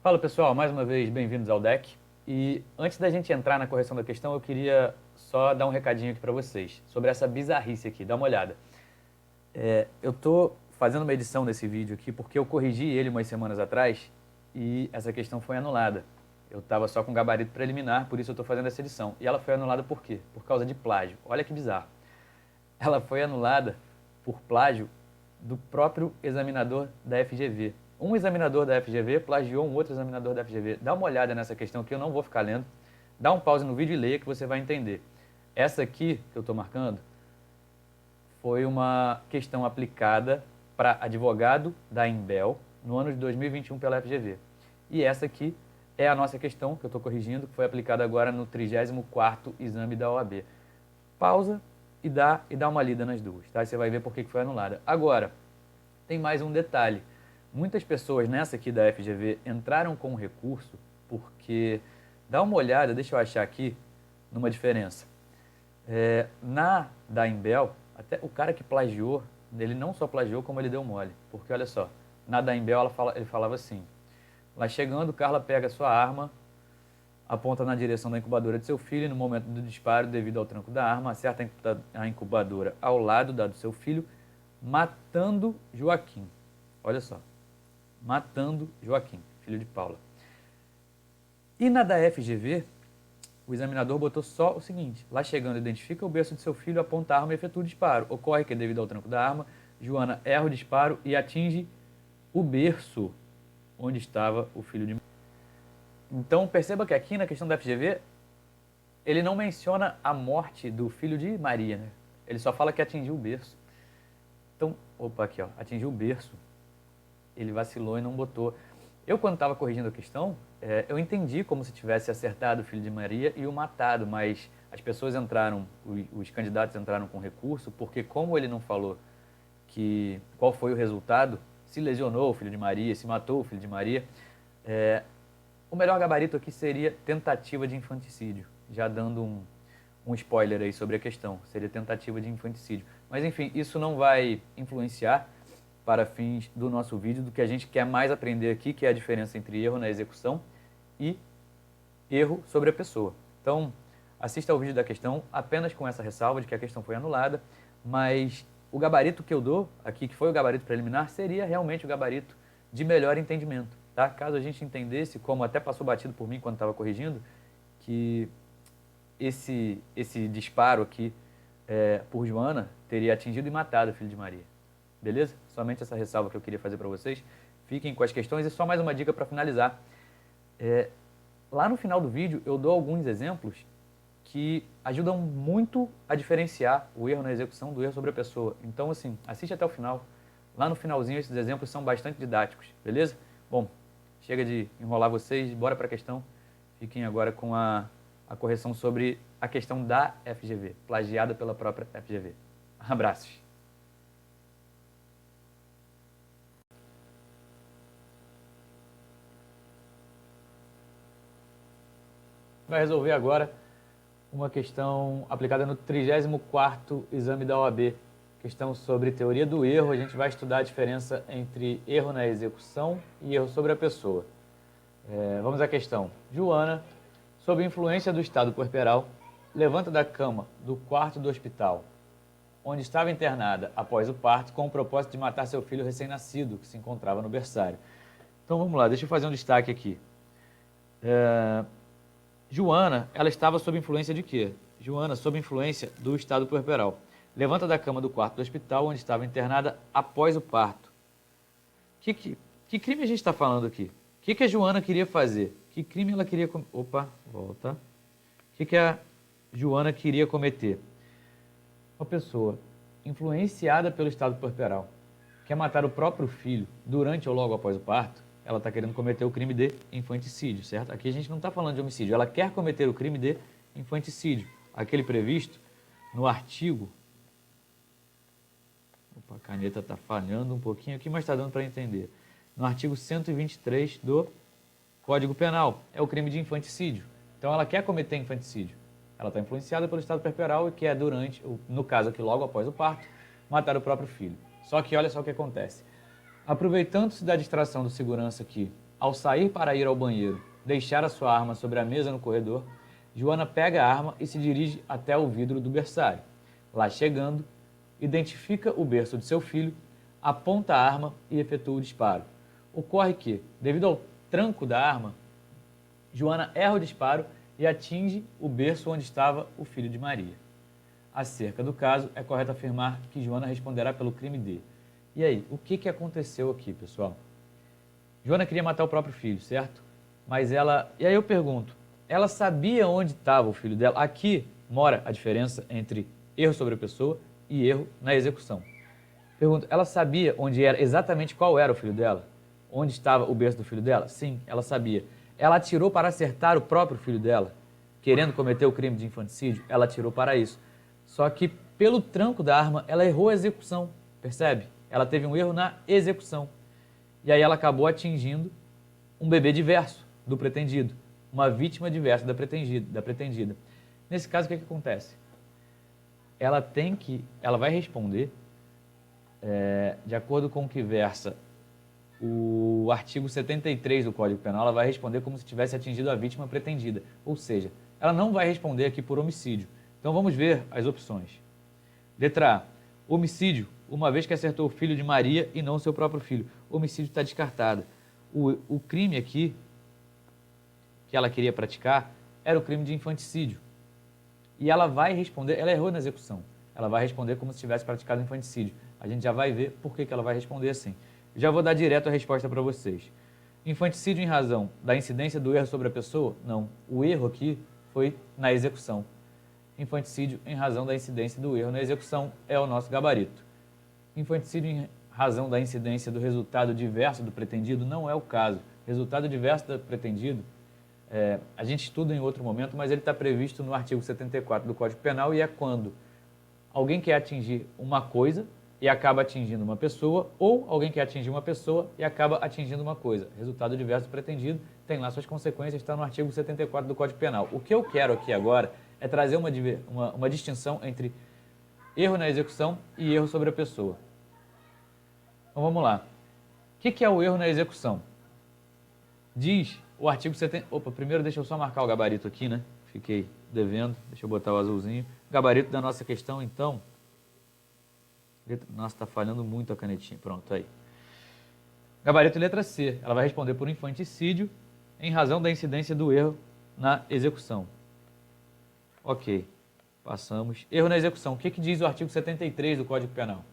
Fala pessoal, mais uma vez bem-vindos ao deck. E antes da gente entrar na correção da questão, eu queria só dar um recadinho aqui para vocês sobre essa bizarrice aqui. Dá uma olhada. Eu tô fazendo uma edição desse vídeo aqui porque eu corrigi ele umas semanas atrás e essa questão foi anulada. Eu estava só com gabarito preliminar, por isso eu estou fazendo essa edição. E ela foi anulada por quê? Por causa de plágio. Olha que bizarro. Ela foi anulada por plágio do próprio examinador da FGV. Um examinador da FGV plagiou um outro examinador da FGV. Dá uma olhada nessa questão que eu não vou ficar lendo. Dá um pause no vídeo e leia que você vai entender. Essa aqui que eu estou marcando foi uma questão aplicada para advogado da Imbel no ano de 2021 pela FGV. E essa aqui é a nossa questão que eu estou corrigindo, que foi aplicada agora no 34º exame da OAB. Pausa e dá uma lida nas duas, tá? Você vai ver por que foi anulada. Agora, tem mais um detalhe. Muitas pessoas nessa aqui da FGV entraram com recurso porque, dá uma olhada, deixa eu achar aqui, numa diferença. Na da Imbel, até o cara que plagiou, ele não só plagiou, como ele deu mole. Porque, olha só, na da Imbel ele falava assim, lá chegando, Carla pega sua arma, aponta na direção da incubadora de seu filho e no momento do disparo, devido ao tranco da arma, acerta a incubadora ao lado da do seu filho, matando Joaquim. Olha só, matando Joaquim, filho de Paula. E na da FGV, o examinador botou só o seguinte, lá chegando, identifica o berço de seu filho, aponta a arma e efetua o disparo. Ocorre que, devido ao tranco da arma, Joana erra o disparo e atinge o berço onde estava o filho de... Então, perceba que aqui na questão da FGV, ele não menciona a morte do filho de Maria, né? Ele só fala que atingiu o berço. Então, opa, aqui ó, atingiu o berço. Ele vacilou e não botou. Eu, quando estava corrigindo a questão, eu entendi como se tivesse acertado o filho de Maria e o matado, mas as pessoas entraram, os candidatos entraram com recurso, porque como ele não falou qual foi o resultado, se lesionou o filho de Maria, se matou o filho de Maria, o melhor gabarito aqui seria tentativa de infanticídio, já dando um spoiler aí sobre a questão, seria tentativa de infanticídio. Mas enfim, isso não vai influenciar para fins do nosso vídeo, do que a gente quer mais aprender aqui, que é a diferença entre erro na execução e erro sobre a pessoa. Então, assista ao vídeo da questão apenas com essa ressalva de que a questão foi anulada, mas o gabarito que eu dou aqui, que foi o gabarito preliminar, seria realmente o gabarito de melhor entendimento. Tá? Caso a gente entendesse, como até passou batido por mim quando estava corrigindo, que esse disparo aqui por Joana teria atingido e matado o filho de Maria. Beleza? Somente essa ressalva que eu queria fazer para vocês. Fiquem com as questões e só mais uma dica para finalizar. Lá no final do vídeo eu dou alguns exemplos que ajudam muito a diferenciar o erro na execução do erro sobre a pessoa. Então, assim, assiste até o final. Lá no finalzinho esses exemplos são bastante didáticos, beleza? Bom, chega de enrolar vocês, bora para a questão. Fiquem agora com a correção sobre a questão da FGV, plagiada pela própria FGV. Abraços. Vai resolver agora uma questão aplicada no 34º exame da OAB. Questão sobre teoria do erro. A gente vai estudar a diferença entre erro na execução e erro sobre a pessoa. Vamos à questão. Joana, sob influência do estado puerperal, levanta da cama do quarto do hospital, onde estava internada após o parto, com o propósito de matar seu filho recém-nascido, que se encontrava no berçário. Então vamos lá, deixa eu fazer um destaque aqui. Joana, ela estava sob influência de quê? Joana, sob influência do estado puerperal. Levanta da cama do quarto do hospital, onde estava internada após o parto. Que crime a gente está falando aqui? O que a Joana queria fazer? Que crime ela queria... Opa, volta. O que a Joana queria cometer? Uma pessoa influenciada pelo estado puerperal quer matar o próprio filho durante ou logo após o parto, ela está querendo cometer o crime de infanticídio, certo? Aqui a gente não está falando de homicídio, ela quer cometer o crime de infanticídio, aquele previsto no artigo... Opa, a caneta está falhando um pouquinho aqui, mas está dando para entender. No artigo 123 do Código Penal, é o crime de infanticídio. Então ela quer cometer infanticídio. Ela está influenciada pelo estado puerperal e quer durante, no caso aqui logo após o parto, matar o próprio filho. Só que olha só o que acontece. Aproveitando-se da distração do segurança aqui ao sair para ir ao banheiro, deixar a sua arma sobre a mesa no corredor, Joana pega a arma e se dirige até o vidro do berçário. Lá chegando, identifica o berço de seu filho, aponta a arma e efetua o disparo. Ocorre que, devido ao tranco da arma, Joana erra o disparo e atinge o berço onde estava o filho de Maria. Acerca do caso, é correto afirmar que Joana responderá pelo crime de... E aí, o que aconteceu aqui, pessoal? Joana queria matar o próprio filho, certo? Mas ela... E aí eu pergunto, ela sabia onde estava o filho dela? Aqui mora a diferença entre erro sobre a pessoa e erro na execução. Pergunto, ela sabia onde era, exatamente qual era o filho dela? Onde estava o berço do filho dela? Sim, ela sabia. Ela atirou para acertar o próprio filho dela, querendo cometer o crime de infanticídio? Ela atirou para isso. Só que pelo tranco da arma, ela errou a execução, percebe? Ela teve um erro na execução. E aí ela acabou atingindo um bebê diverso do pretendido, uma vítima diversa da pretendida. Nesse caso, o que acontece? Ela vai responder de acordo com o que versa o artigo 73 do Código Penal, ela vai responder como se tivesse atingido a vítima pretendida. Ou seja, ela não vai responder aqui por homicídio. Então vamos ver as opções. Letra A, homicídio, uma vez que acertou o filho de Maria e não o seu próprio filho. Homicídio está descartado. O crime aqui que ela queria praticar era o crime de infanticídio. E ela vai responder, ela errou na execução. Ela vai responder como se tivesse praticado infanticídio. A gente já vai ver por que ela vai responder assim. Já vou dar direto a resposta para vocês. Infanticídio em razão da incidência do erro sobre a pessoa? Não. O erro aqui foi na execução. Infanticídio em razão da incidência do erro na execução é o nosso gabarito. Infanticídio em razão da incidência do resultado diverso do pretendido não é o caso. Resultado diverso do pretendido, a gente estuda em outro momento, mas ele está previsto no artigo 74 do Código Penal e é quando alguém quer atingir uma coisa e acaba atingindo uma pessoa, ou alguém quer atingir uma pessoa e acaba atingindo uma coisa. Resultado diverso do pretendido tem lá suas consequências, está no artigo 74 do Código Penal. O que eu quero aqui agora é trazer uma distinção entre erro na execução e erro sobre a pessoa. Então vamos lá. O que é o erro na execução? Diz o artigo 70... Opa, primeiro deixa eu só marcar o gabarito aqui, né? Fiquei devendo, deixa eu botar o azulzinho. Gabarito da nossa questão, então... Nossa, está falhando muito a canetinha. Pronto, aí. Gabarito letra C. Ela vai responder por infanticídio em razão da incidência do erro na execução. Ok. Passamos. Erro na execução. O que diz o artigo 73 do Código Penal?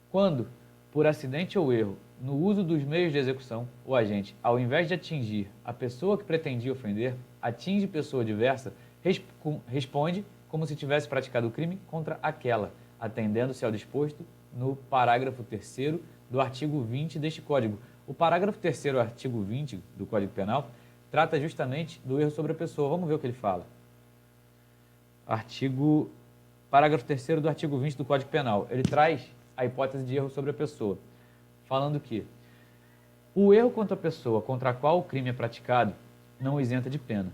Quando, por acidente ou erro, no uso dos meios de execução, o agente, ao invés de atingir a pessoa que pretendia ofender, atinge pessoa diversa, responde como se tivesse praticado o crime contra aquela, atendendo-se ao disposto no parágrafo 3º do artigo 20 deste Código. O parágrafo 3º do artigo 20 do Código Penal trata justamente do erro sobre a pessoa. Vamos ver o que ele fala. Parágrafo 3º do artigo 20 do Código Penal. Ele traz a hipótese de erro sobre a pessoa, falando que o erro contra a pessoa contra a qual o crime é praticado não isenta de pena.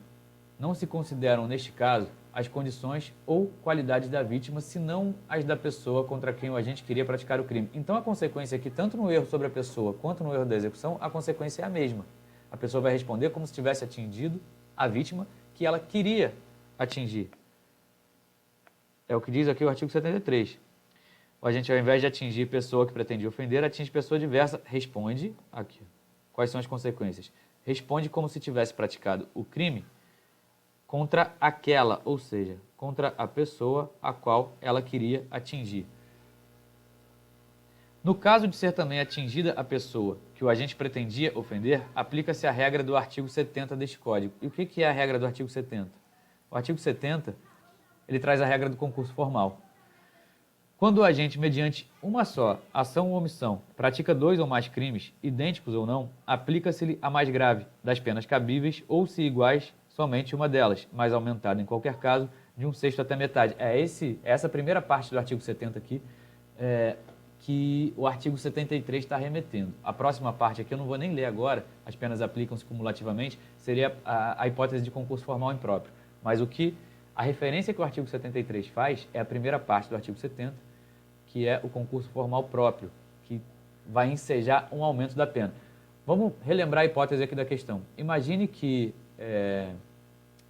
Não se consideram, neste caso, as condições ou qualidades da vítima, senão as da pessoa contra quem o agente queria praticar o crime. Então, a consequência aqui, tanto no erro sobre a pessoa quanto no erro da execução, a consequência é a mesma. A pessoa vai responder como se tivesse atingido a vítima que ela queria atingir. É o que diz aqui o artigo 73. O agente, ao invés de atingir pessoa que pretendia ofender, atinge pessoa diversa, responde aqui. Quais são as consequências? Responde como se tivesse praticado o crime contra aquela, ou seja, contra a pessoa a qual ela queria atingir. No caso de ser também atingida a pessoa que o agente pretendia ofender, aplica-se a regra do artigo 70 deste Código. E o que é a regra do artigo 70? O artigo 70, ele traz a regra do concurso formal. Quando o agente, mediante uma só ação ou omissão, pratica 2 ou mais crimes, idênticos ou não, aplica-se-lhe a mais grave das penas cabíveis ou, se iguais, somente uma delas, mas aumentada em qualquer caso de 1/6 até metade. Essa primeira parte do artigo 70 aqui que o artigo 73 está remetendo. A próxima parte aqui eu não vou nem ler agora, as penas aplicam-se cumulativamente, seria a hipótese de concurso formal impróprio. Mas a referência que o artigo 73 faz é a primeira parte do artigo 70, que é o concurso formal próprio, que vai ensejar um aumento da pena. Vamos relembrar a hipótese aqui da questão. Imagine que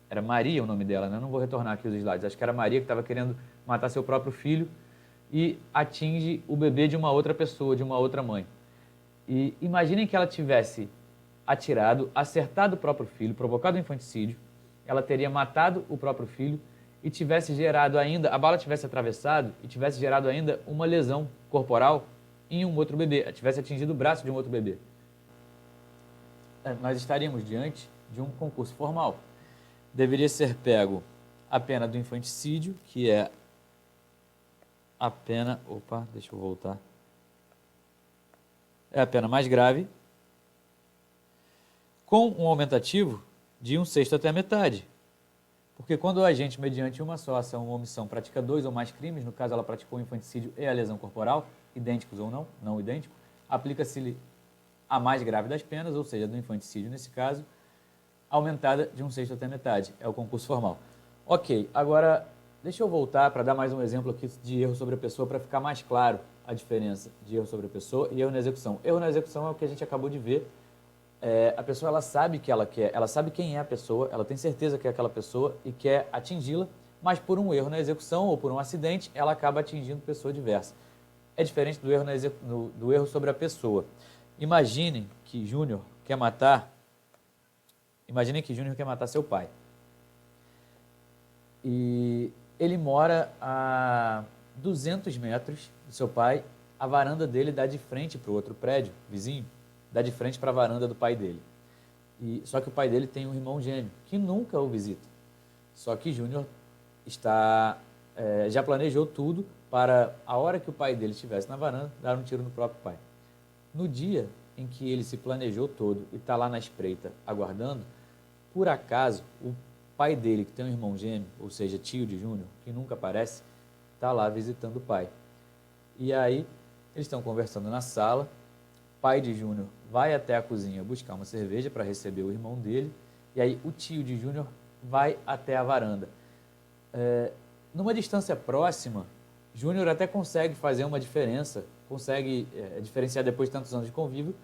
era Maria o nome dela, né? Não vou retornar aqui os slides. Acho que era Maria que estava querendo matar seu próprio filho e atinge o bebê de uma outra pessoa, de uma outra mãe. E imaginem que ela tivesse atirado, acertado o próprio filho, provocado um infanticídio, ela teria matado o próprio filho e tivesse gerado ainda, a bala tivesse atravessado e tivesse gerado ainda uma lesão corporal em um outro bebê, tivesse atingido o braço de um outro bebê. Nós estaríamos diante de um concurso formal. Deveria ser pego a pena do infanticídio, que é a pena... Opa, deixa eu voltar. É a pena mais grave, com um aumentativo de 1/6 até a metade. Porque quando o agente, mediante uma só ação ou omissão, pratica 2 ou mais crimes, no caso ela praticou o infanticídio e a lesão corporal, idênticos ou não, não idênticos, aplica-se a mais grave das penas, ou seja, do infanticídio nesse caso, aumentada de 1/6 até a metade. É o concurso formal. Ok, agora deixa eu voltar para dar mais um exemplo aqui de erro sobre a pessoa, para ficar mais claro a diferença de erro sobre a pessoa e erro na execução. Erro na execução é o que a gente acabou de ver. A pessoa ela sabe que ela quer, ela sabe quem é a pessoa, ela tem certeza que é aquela pessoa e quer atingi-la, mas por um erro na execução ou por um acidente, ela acaba atingindo pessoa diversa. É diferente do erro, do erro sobre a pessoa. Imaginem que Júnior quer matar seu pai. E ele mora a 200 metros do seu pai, a varanda dele dá de frente para o outro prédio, vizinho, dá de frente para a varanda do pai dele. Só que o pai dele tem um irmão gêmeo, que nunca o visita. Só que Júnior já planejou tudo para, a hora que o pai dele estivesse na varanda, dar um tiro no próprio pai. No dia em que ele se planejou todo e está lá na espreita aguardando, por acaso, o pai dele, que tem um irmão gêmeo, ou seja, tio de Júnior, que nunca aparece, está lá visitando o pai. E aí, eles estão conversando na sala, o pai de Júnior vai até a cozinha buscar uma cerveja para receber o irmão dele, e aí o tio de Júnior vai até a varanda. Numa distância próxima, Júnior até consegue fazer uma diferença, consegue diferenciar depois de tantos anos de convívio,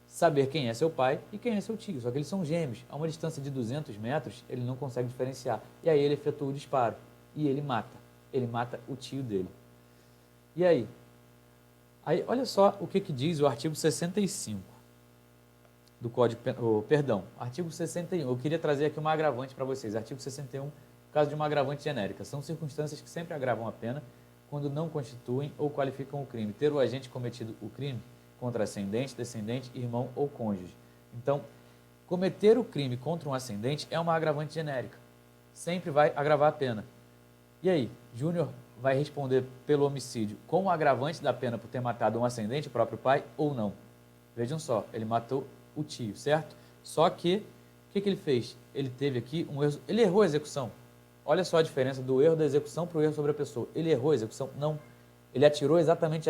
saber quem é seu pai e quem é seu tio. Só que eles são gêmeos. A uma distância de 200 metros, ele não consegue diferenciar. E aí ele efetua o disparo. E ele mata. Ele mata o tio dele. E aí? Aí olha só o que diz o artigo 65 do Código Penal. Perdão, artigo 61. Eu queria trazer aqui uma agravante para vocês. Artigo 61, caso de uma agravante genérica. São circunstâncias que sempre agravam a pena quando não constituem ou qualificam o crime. Ter o agente cometido o crime contra ascendente, descendente, irmão ou cônjuge. Então, cometer o crime contra um ascendente é uma agravante genérica. Sempre vai agravar a pena. E aí, Júnior vai responder pelo homicídio com o agravante da pena por ter matado um ascendente, o próprio pai, ou não? Vejam só, ele matou o tio, certo? Só que, o que ele fez? Ele teve aqui um erro, ele errou a execução. Olha só a diferença do erro da execução para o erro sobre a pessoa. Ele errou a execução? Não. Ele atirou exatamente,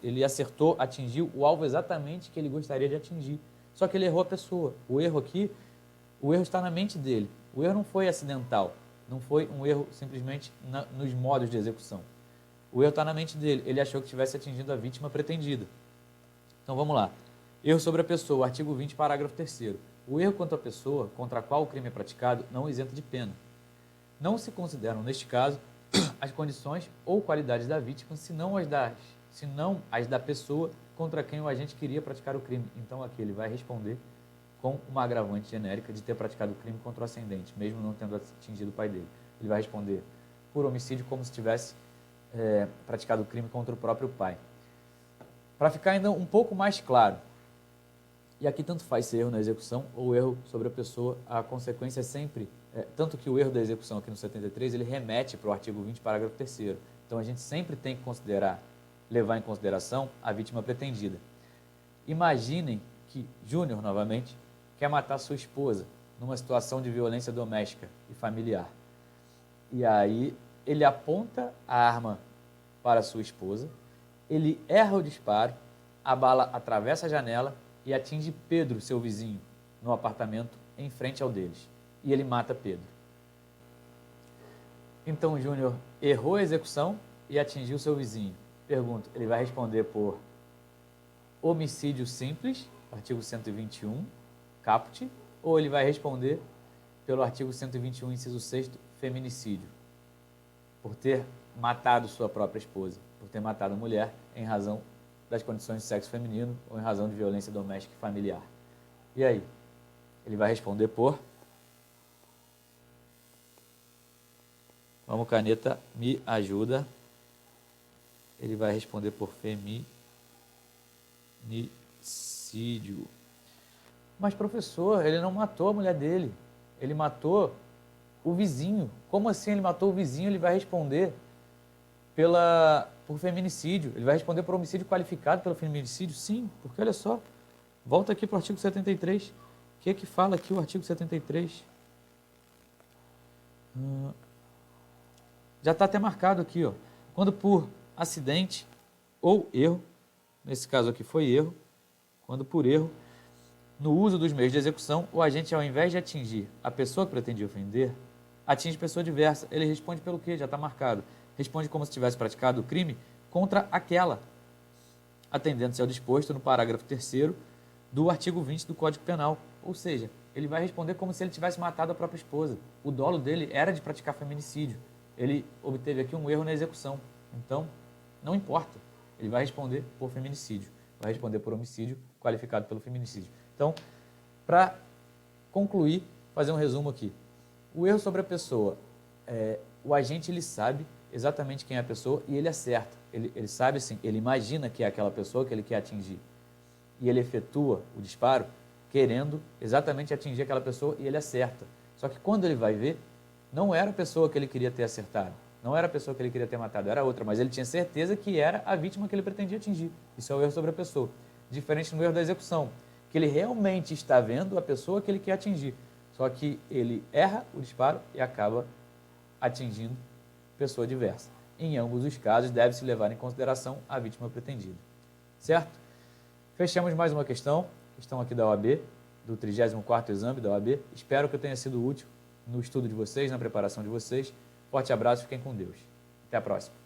ele acertou, atingiu o alvo exatamente que ele gostaria de atingir. Só que ele errou a pessoa. O erro aqui, o erro está na mente dele. O erro não foi acidental, não foi um erro simplesmente nos modos de execução. O erro está na mente dele. Ele achou que tivesse atingido a vítima pretendida. Então vamos lá. Erro sobre a pessoa, artigo 20, parágrafo 3º. O erro quanto à pessoa contra a qual o crime é praticado não isenta de pena. Não se consideram, neste caso, as condições ou qualidades da vítima, senão as da pessoa contra quem o agente queria praticar o crime. Então aqui ele vai responder com uma agravante genérica de ter praticado o crime contra o ascendente, mesmo não tendo atingido o pai dele. Ele vai responder por homicídio como se tivesse praticado o crime contra o próprio pai. Para ficar ainda um pouco mais claro, e aqui tanto faz ser erro na execução ou erro sobre a pessoa, a consequência é sempre, tanto que o erro da execução aqui no 73, ele remete para o artigo 20, parágrafo 3º. Então a gente sempre tem que levar em consideração a vítima pretendida. Imaginem que Júnior, novamente, quer matar sua esposa numa situação de violência doméstica e familiar. E aí ele aponta a arma para sua esposa, ele erra o disparo, a bala atravessa a janela e atinge Pedro, seu vizinho, no apartamento em frente ao deles. E ele mata Pedro. Então Júnior errou a execução e atingiu seu vizinho. Pergunto, ele vai responder por homicídio simples artigo 121, caput, ou ele vai responder pelo artigo 121, inciso 6º, feminicídio, por ter matado sua própria esposa, por ter matado a mulher em razão das condições de sexo feminino ou em razão de violência doméstica e familiar. E aí? Ele vai responder por... Vamos, caneta, me ajuda. Ele vai responder por feminicídio. Mas, professor, ele não matou a mulher dele. Ele matou o vizinho. Como assim ele matou o vizinho? Ele vai responder por feminicídio. Ele vai responder por homicídio qualificado pelo feminicídio? Sim, porque olha só. Volta aqui para o artigo 73. O que é que fala aqui o artigo 73? Já está até marcado aqui, ó. Quando por acidente ou erro, nesse caso aqui foi erro, quando por erro, no uso dos meios de execução, o agente, ao invés de atingir a pessoa que pretendia ofender, atinge pessoa diversa. Ele responde pelo quê? Já está marcado. Responde como se tivesse praticado o crime contra aquela, atendendo-se ao disposto no parágrafo 3º do artigo 20 do Código Penal. Ou seja, ele vai responder como se ele tivesse matado a própria esposa. O dolo dele era de praticar feminicídio. Ele obteve aqui um erro na execução. Então, não importa. Ele vai responder por feminicídio. Vai responder por homicídio qualificado pelo feminicídio. Então, para concluir, fazer um resumo aqui. O erro sobre a pessoa, o agente ele sabe exatamente quem é a pessoa e ele acerta. Ele sabe assim, ele imagina que é aquela pessoa que ele quer atingir. E ele efetua o disparo querendo exatamente atingir aquela pessoa e ele acerta. Só que quando ele vai ver, não era a pessoa que ele queria ter acertado, não era a pessoa que ele queria ter matado, era outra, mas ele tinha certeza que era a vítima que ele pretendia atingir. Isso é o erro sobre a pessoa. Diferente no erro da execução, que ele realmente está vendo a pessoa que ele quer atingir, só que ele erra o disparo e acaba atingindo pessoa diversa. Em ambos os casos, deve-se levar em consideração a vítima pretendida. Certo? Fechamos mais uma questão aqui da OAB, do 34º exame da OAB. Espero que eu tenha sido útil no estudo de vocês, na preparação de vocês. Forte abraço, fiquem com Deus. Até a próxima.